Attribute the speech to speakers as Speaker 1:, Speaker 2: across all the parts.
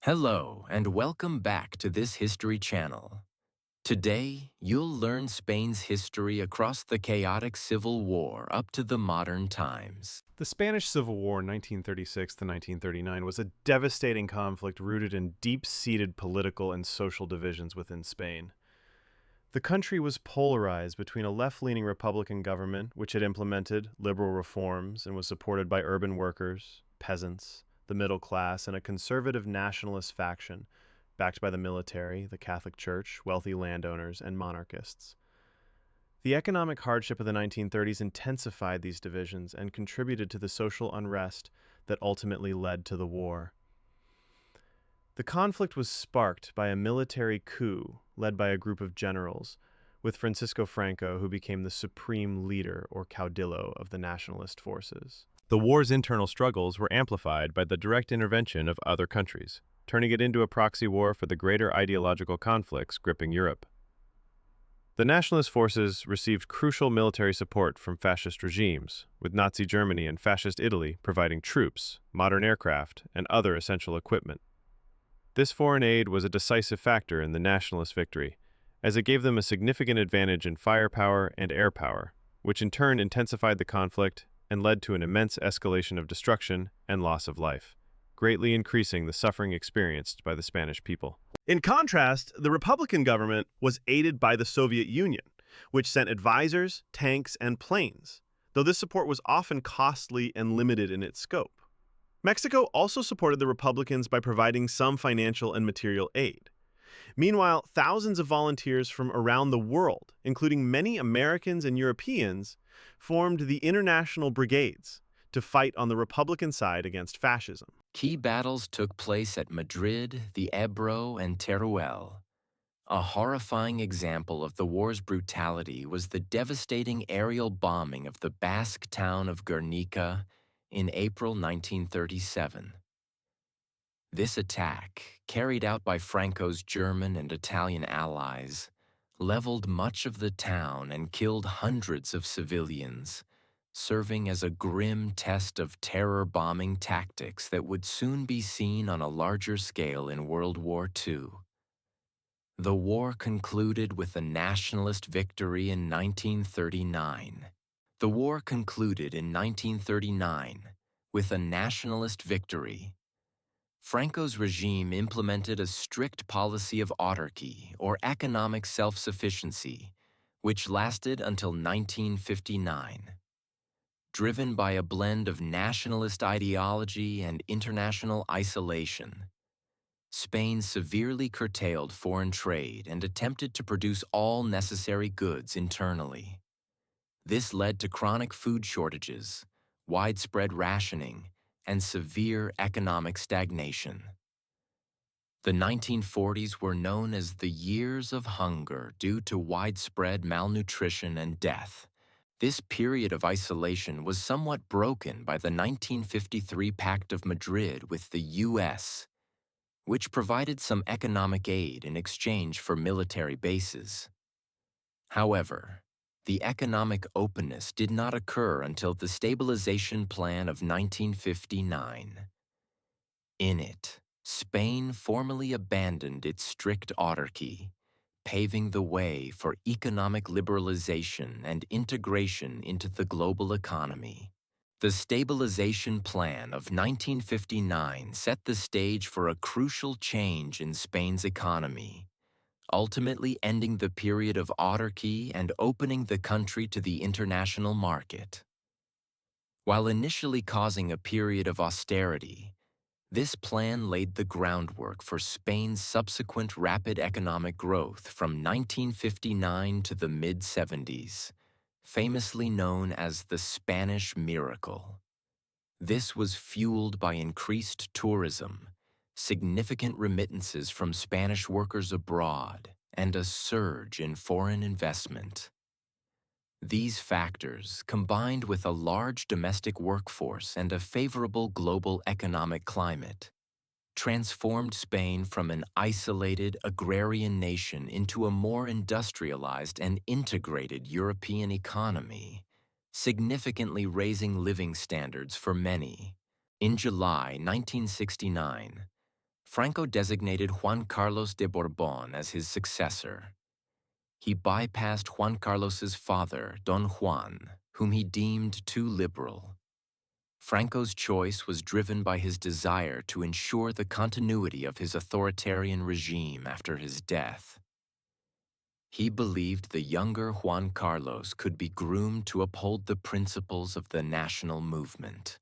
Speaker 1: Hello, and welcome back to this History channel. Today, you'll learn Spain's history across the chaotic civil war up to the modern times.
Speaker 2: The Spanish Civil War, 1936 to 1939, was a devastating conflict rooted in deep-seated political and social divisions within Spain. The country was polarized between a left-leaning Republican government, which had implemented liberal reforms and was supported by urban workers, peasants, the middle class, and a conservative nationalist faction, backed by the military, the Catholic Church, wealthy landowners, and monarchists. The economic hardship of the 1930s intensified these divisions and contributed to the social unrest that ultimately led to the war. The conflict was sparked by a military coup led by a group of generals, with Francisco Franco, who became the supreme leader or caudillo of the nationalist forces. The war's internal struggles were amplified by the direct intervention of other countries, turning it into a proxy war for the greater ideological conflicts gripping Europe. The nationalist forces received crucial military support from fascist regimes, with Nazi Germany and fascist Italy providing troops, modern aircraft, and other essential equipment. This foreign aid was a decisive factor in the nationalist victory, as it gave them a significant advantage in firepower and air power, which in turn intensified the conflict and led to an immense escalation of destruction and loss of life, greatly increasing the suffering experienced by the Spanish people. In contrast, the Republican government was aided by the Soviet Union, which sent advisors, tanks, and planes, though this support was often costly and limited in its scope. Mexico also supported the Republicans by providing some financial and material aid. Meanwhile, thousands of volunteers from around the world, including many Americans and Europeans, formed the International Brigades to fight on the Republican side against fascism.
Speaker 1: Key battles took place at Madrid, the Ebro, and Teruel. A horrifying example of the war's brutality was the devastating aerial bombing of the Basque town of Guernica in April 1937. This attack, carried out by Franco's German and Italian allies, leveled much of the town and killed hundreds of civilians, serving as a grim test of terror bombing tactics that would soon be seen on a larger scale in World War II. The war concluded with a nationalist victory in 1939. The war concluded in 1939 with a nationalist victory. Franco's regime implemented a strict policy of autarky, or economic self-sufficiency, which lasted until 1959. Driven by a blend of nationalist ideology and international isolation, Spain severely curtailed foreign trade and attempted to produce all necessary goods internally. This led to chronic food shortages, widespread rationing, and severe economic stagnation. The 1940s were known as the years of hunger due to widespread malnutrition and death. This period of isolation was somewhat broken by the 1953 Pact of Madrid with the U.S., which provided some economic aid in exchange for military bases. However, the economic openness did not occur until the Stabilization Plan of 1959. In it, Spain formally abandoned its strict autarky, paving the way for economic liberalization and integration into the global economy. The Stabilization Plan of 1959 set the stage for a crucial change in Spain's economy, ultimately ending the period of autarky and opening the country to the international market. While initially causing a period of austerity, this plan laid the groundwork for Spain's subsequent rapid economic growth from 1959 to the mid-70s, famously known as the Spanish Miracle. This was fueled by increased tourism, significant remittances from Spanish workers abroad, and a surge in foreign investment. These factors, combined with a large domestic workforce and a favorable global economic climate, transformed Spain from an isolated agrarian nation into a more industrialized and integrated European economy, significantly raising living standards for many. In July 1969, Franco designated Juan Carlos de Bourbon as his successor. He bypassed Juan Carlos's father, Don Juan, whom he deemed too liberal. Franco's choice was driven by his desire to ensure the continuity of his authoritarian regime after his death. He believed the younger Juan Carlos could be groomed to uphold the principles of the national movement.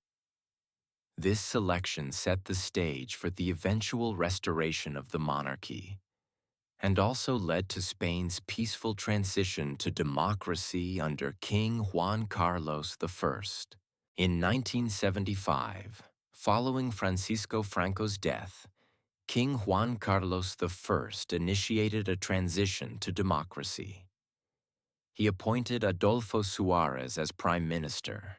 Speaker 1: This selection set the stage for the eventual restoration of the monarchy, and also led to Spain's peaceful transition to democracy under King Juan Carlos I. In 1975, following Francisco Franco's death, King Juan Carlos I initiated a transition to democracy. He appointed Adolfo Suarez as prime minister,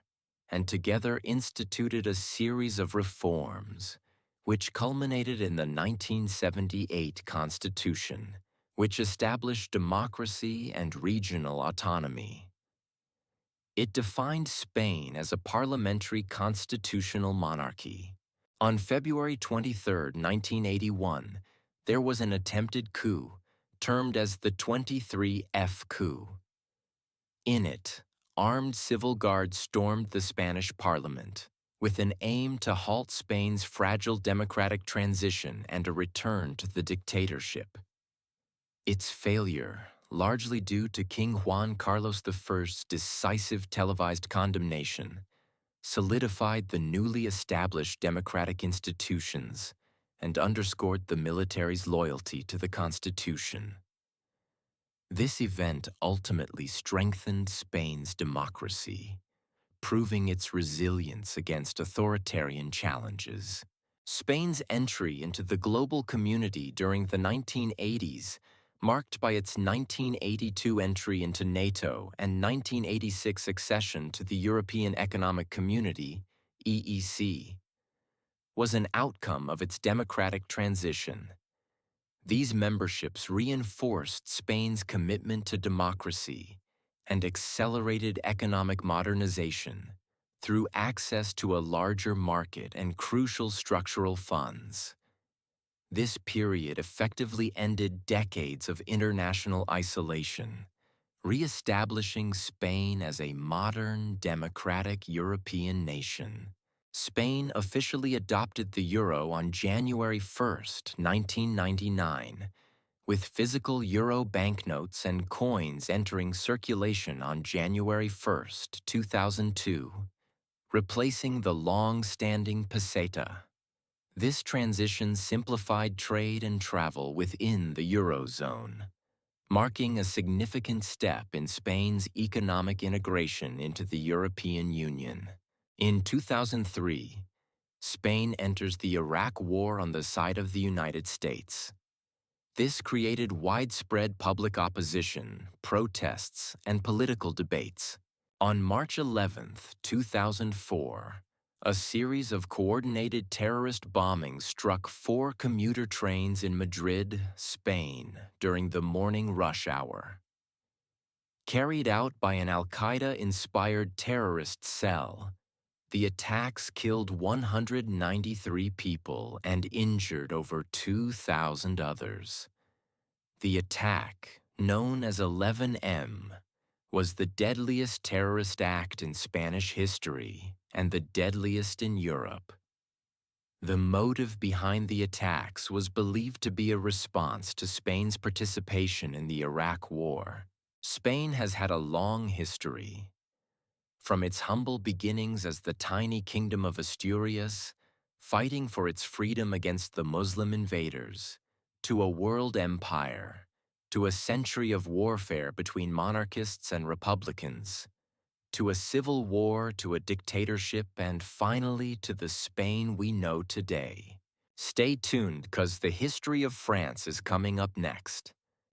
Speaker 1: and together instituted a series of reforms, which culminated in the 1978 Constitution, which established democracy and regional autonomy. It defined Spain as a parliamentary constitutional monarchy. On February 23, 1981, there was an attempted coup, termed as the 23F coup. In it, armed civil guards stormed the Spanish parliament, with an aim to halt Spain's fragile democratic transition and a return to the dictatorship. Its failure, largely due to King Juan Carlos I's decisive televised condemnation, solidified the newly established democratic institutions and underscored the military's loyalty to the Constitution. This event ultimately strengthened Spain's democracy, proving its resilience against authoritarian challenges. Spain's entry into the global community during the 1980s, marked by its 1982 entry into NATO and 1986 accession to the European Economic Community, EEC, was an outcome of its democratic transition. These memberships reinforced Spain's commitment to democracy and accelerated economic modernization through access to a larger market and crucial structural funds. This period effectively ended decades of international isolation, re-establishing Spain as a modern, democratic European nation. Spain officially adopted the euro on January 1, 1999, with physical euro banknotes and coins entering circulation on January 1, 2002, replacing the long-standing peseta. This transition simplified trade and travel within the eurozone, marking a significant step in Spain's economic integration into the European Union. In 2003, Spain enters the Iraq War on the side of the United States. This created widespread public opposition, protests, and political debates. On March 11, 2004, a series of coordinated terrorist bombings struck 4 commuter trains in Madrid, Spain, during the morning rush hour. Carried out by an al-Qaeda-inspired terrorist cell, the attacks killed 193 people and injured over 2,000 others. The attack, known as 11M, was the deadliest terrorist act in Spanish history and the deadliest in Europe. The motive behind the attacks was believed to be a response to Spain's participation in the Iraq War. Spain has had a long history. From its humble beginnings as the tiny kingdom of Asturias, fighting for its freedom against the Muslim invaders, to a world empire, to a century of warfare between monarchists and republicans, to a civil war, to a dictatorship, and finally to the Spain we know today. Stay tuned, 'cause the history of France is coming up next.